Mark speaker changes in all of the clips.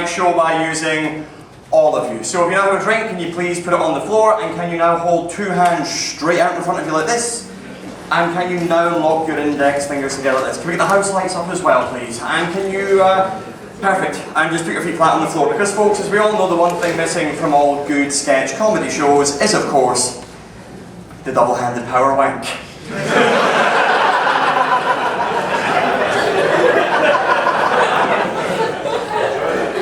Speaker 1: show by using all of you. So if you now have a drink, can you please put it on the floor, and can you now hold two hands straight out in front of you like this? And can you now lock your index fingers together like this? Can we get the house lights up as well, please? And can you, perfect, and just put your feet flat on the floor. Because folks, as we all know, the one thing missing from all good sketch comedy shows is, of course, the double-handed power wank.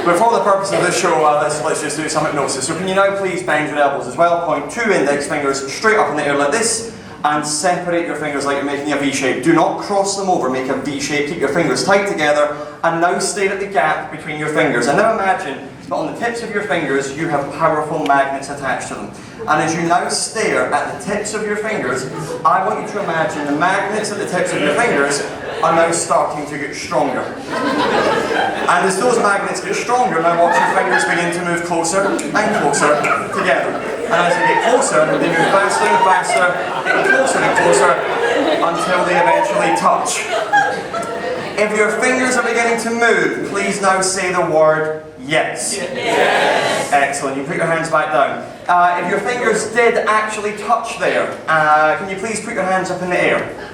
Speaker 1: But for the purpose of this show, let's just do some hypnosis. So can you now please bend your elbows as well, point two index fingers straight up in the air like this, and separate your fingers like you're making a V shape. Do not cross them over, make a V shape, keep your fingers tight together, and now stare at the gap between your fingers. And now imagine that on the tips of your fingers you have powerful magnets attached to them. And as you now stare at the tips of your fingers, I want you to imagine the magnets at the tips of your fingers are now starting to get stronger. And as those magnets get stronger, now watch your fingers begin to move closer and closer together. And as they get closer, they move faster and faster, getting closer and closer, until they eventually touch. If your fingers are beginning to move, please now say the word yes. Yes. Excellent. You put your hands back down. If your fingers did actually touch there, can you please put your hands up in the air?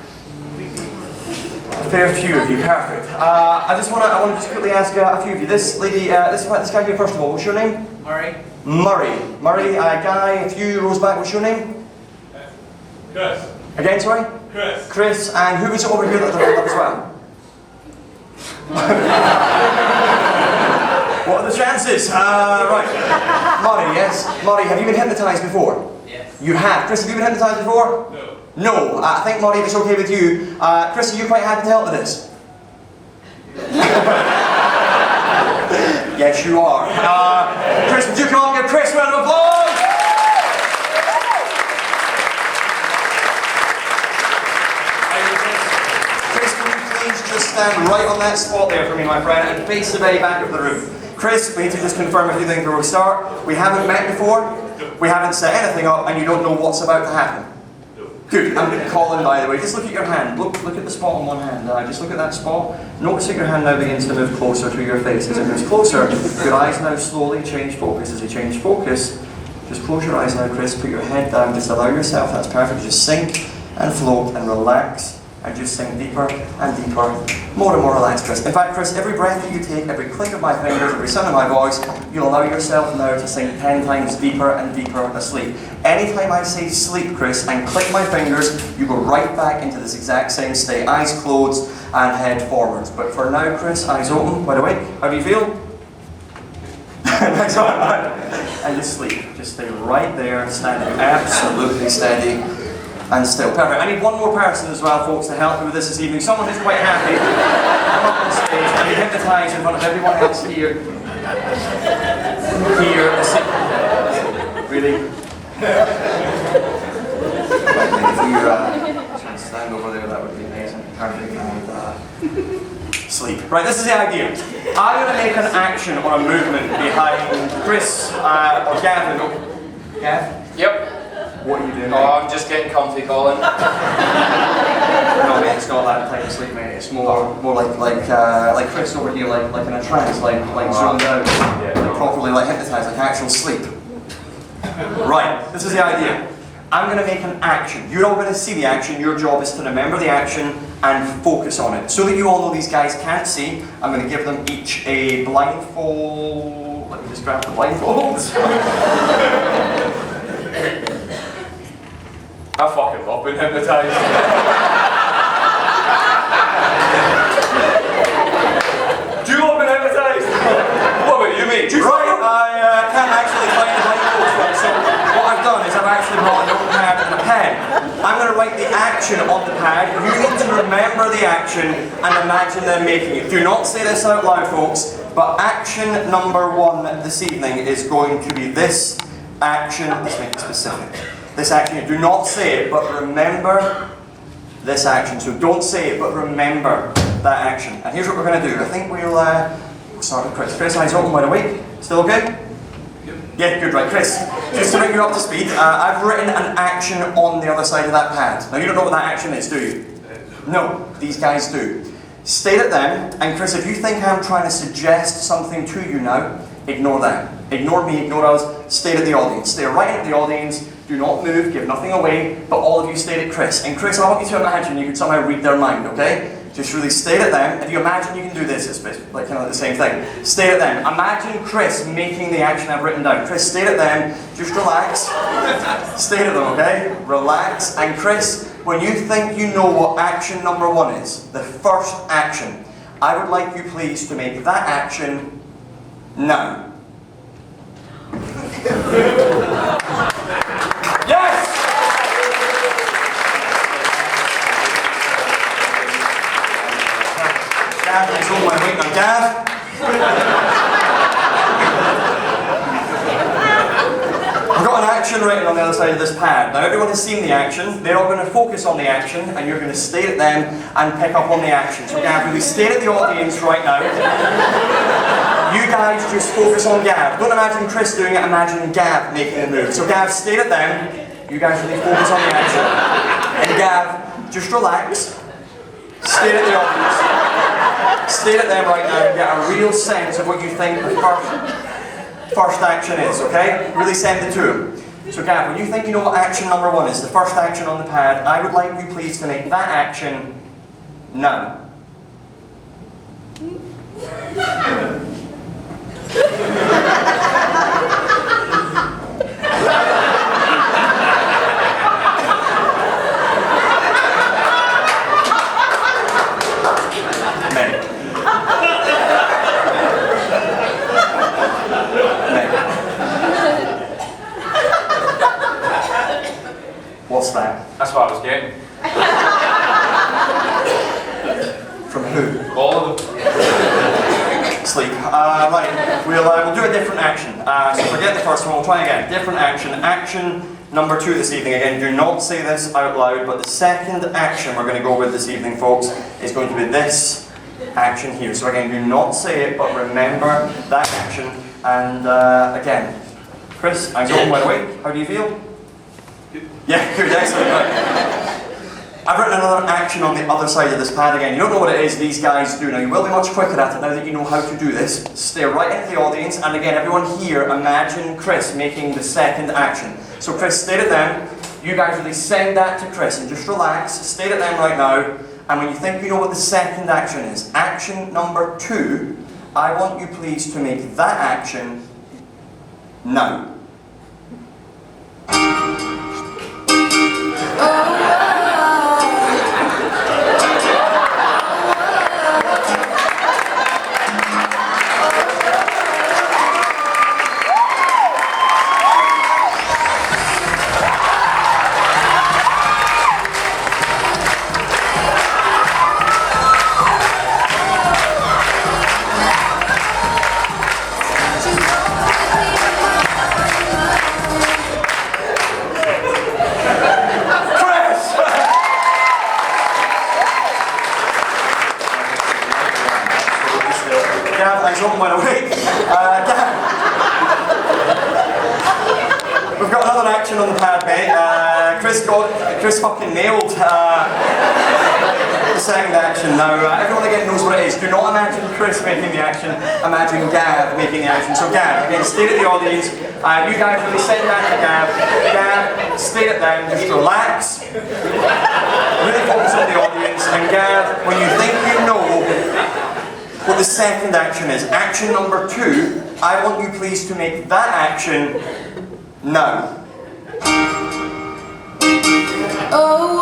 Speaker 1: A fair few of you, perfect. I want to just quickly ask a few of you. This lady, this guy here, first of all, what's your name?
Speaker 2: Murray.
Speaker 1: Murray. Murray, Guy, a few rows back, what's your name?
Speaker 3: Chris.
Speaker 1: Again, sorry?
Speaker 3: Chris.
Speaker 1: Chris, and who was it over here that did that as well? What are the chances? Right. Murray, yes. Murray, have you been hypnotised before?
Speaker 2: Yes.
Speaker 1: You have. Chris, have you been hypnotised before?
Speaker 3: No.
Speaker 1: No. I think, Murray, if it's okay with you, Chris, are you quite happy to help with this? Yes, you are. Chris, would you come on and give Chris a round of applause? Chris, can you please just stand right on that spot there for me, my friend, and face the very back of the room. Chris, we need to just confirm a few things before we start. We haven't met before, we haven't set anything up, and you don't know what's about to happen. Good, I'm going to call in, by the way. Just look at your hand. Look at the spot on one hand. Just look at that spot. Notice that your hand now begins to move closer to your face. As it moves closer, your eyes now slowly change focus. As they change focus, just close your eyes now, Chris. Put your head down. Just allow yourself, that's perfect. Just sink and float and relax. And just sink deeper and deeper, more and more relaxed, Chris. In fact, Chris, every breath that you take, every click of my fingers, every sound of my voice, you'll allow yourself now to sink 10 times deeper and deeper asleep. Anytime I say sleep, Chris, and click my fingers, you go right back into this exact same state, eyes closed and head forwards. But for now, Chris, eyes open, wide awake. How do you feel? Nice one. And just sleep. Just stay right there, standing absolutely steady. And still, perfect. I need one more person as well, folks, to help me with this evening. Someone who's quite happy. Come up on stage and be hypnotised in front of everyone else here. Here, really. If you stand over there, that would be amazing. Perfect. And sleep. Right, this is the idea. I'm going to make an action or a movement behind Chris or Gavin. Gav?
Speaker 2: Yep.
Speaker 1: What are you doing?
Speaker 2: Oh, I'm just getting comfy, Colin.
Speaker 1: No, mate, it's not that type of sleep, mate. It's more like Chris over here, like in a trance, like zoned out, like properly, like hypnotised, like actual sleep. Right, this is the idea. I'm going to make an action. You're all going to see the action. Your job is to remember the action and focus on it. So that you all know these guys can't see, I'm going to give them each a blindfold. Let me just grab the blindfold.
Speaker 3: I fucking love being hypnotised. Do you love being hypnotised? What about you, mate?
Speaker 1: Right, I can't actually find the blindfold one, so what I've done is I've actually brought a notepad and a pen. I'm going to write the action on the pad. You need to remember the action and imagine them making it. Do not say this out loud, folks, but action number 1 this evening is going to be this action. Let's make it specific. This action, do not say it, but remember this action. So don't say it, but remember that action. And here's what we're going to do. I think we'll start with Chris. Chris, eyes open, wide awake. Still okay? Yeah, good, right. Chris, just to bring you up to speed, I've written an action on the other side of that pad. Now, you don't know what that action is, do you? No, these guys do. Stare at them, and Chris, if you think I'm trying to suggest something to you now, ignore them. Ignore me, ignore us, stare at the audience. Stare right at the audience, do not move, give nothing away, but all of you stare at Chris. And Chris, I want you to imagine you could somehow read their mind, okay? Just really stare at them. If you imagine you can do this, it's like kind of the same thing. Stare at them. Imagine Chris making the action I've written down. Chris, stare at them, just relax. Stare at them, okay? Relax. And Chris, when you think you know what action number 1 is, the first action, I would like you please to make that action now.
Speaker 3: Yes!
Speaker 1: Gav, it's all my weight now. Gav? I've got an action written on the other side of this pad. Now everyone has seen the action, they're all going to focus on the action and you're going to stare at them and pick up on the action. So Gav, really stare at the audience right now. You guys just focus on Gav. Don't imagine Chris doing it, imagine Gav making the move. So Gav, stare at them. You guys really focus on the action. And Gav, just relax. Stare at the audience. Stare at them right now and get a real sense of what you think the first action is, okay? Really send it to him. So Gav, when you think you know what action number 1 is, the first action on the pad, I would like you please to make that action now. What's that?
Speaker 3: That's what I was getting.
Speaker 1: From who?
Speaker 3: All of them.
Speaker 1: Sleep. Right, we'll do a different action. So forget the first one, we'll try again. Different action. Action number 2 this evening. Again, do not say this out loud, but the second action we're going to go with this evening, folks, is going to be this action here. So again, do not say it, but remember that action. And again, Chris, I'm going by the way. How do you feel? Yeah, good, excellent. I've written another action on the other side of this pad again. You don't know what it is these guys do now. You will be much quicker at it now that you know how to do this. Stare right into the audience, and again, everyone here, imagine Chris making the second action. So Chris, stare at them. You guys really send that to Chris and just relax. Stare at them right now, and when you think you know what the second action is, action number 2, I want you please to make that action now. We've got another action on the pad, mate. Chris fucking nailed the second action. Now, everyone again knows what it is. Do not imagine Chris making the action, imagine Gav making the action. So Gav, again, stare at the audience. You guys really send that to Gav. Gav, stare at them, just relax. Really focus on the audience. And Gav, when you think you know what the second action is, action number 2, I want you please to make that action now.
Speaker 2: Oh,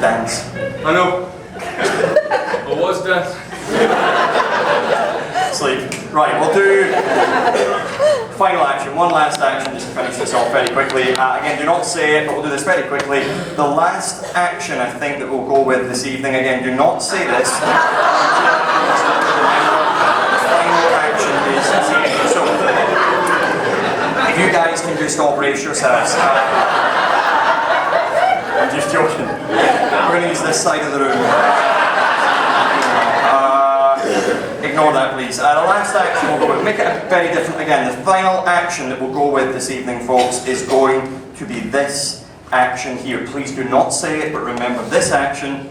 Speaker 1: Dance.
Speaker 3: I know. It was dance.
Speaker 1: Sleep. Right, we'll do final action, one last action, just to finish this off very quickly. Again, do not say it, but we'll do this very quickly. The last action I think that we'll go with this evening, again, do not say this. The final action is so. If you guys can just all brace yourselves. I'm just joking. We're going to use this side of the room. Ignore that, please. The last action we'll go with, make it very different again. The final action that we'll go with this evening, folks, is going to be this action here. Please do not say it, but remember this action.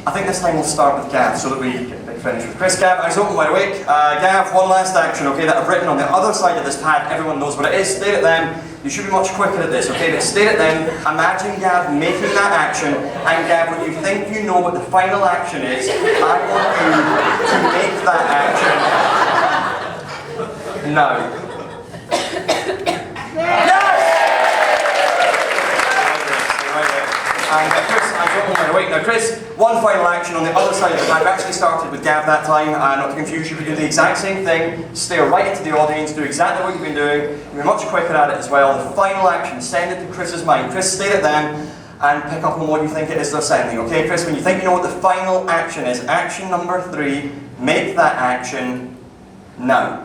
Speaker 1: I think this time we'll start with Gav, so that we can finish with Chris. Gav, eyes open, wide awake. Gav, one last action, okay, that I've written on the other side of this pad. Everyone knows what it is. Stare at them. You should be much quicker at this, okay? But stare at them. Imagine Gav making that action, and Gav, when you think you know what the final action is, I want you to make that action now. And Chris, I don't know wait. Now Chris, one final action on the other side of the pad. We actually started with Gav that time, not to confuse you, we do the exact same thing. Stare right into the audience, do exactly what you've been doing. You're much quicker at it as well. The final action, send it to Chris's mind. Chris, stare at them and pick up on what you think it is they're sending. Okay, Chris, when you think you know what the final action is, action number 3, make that action now.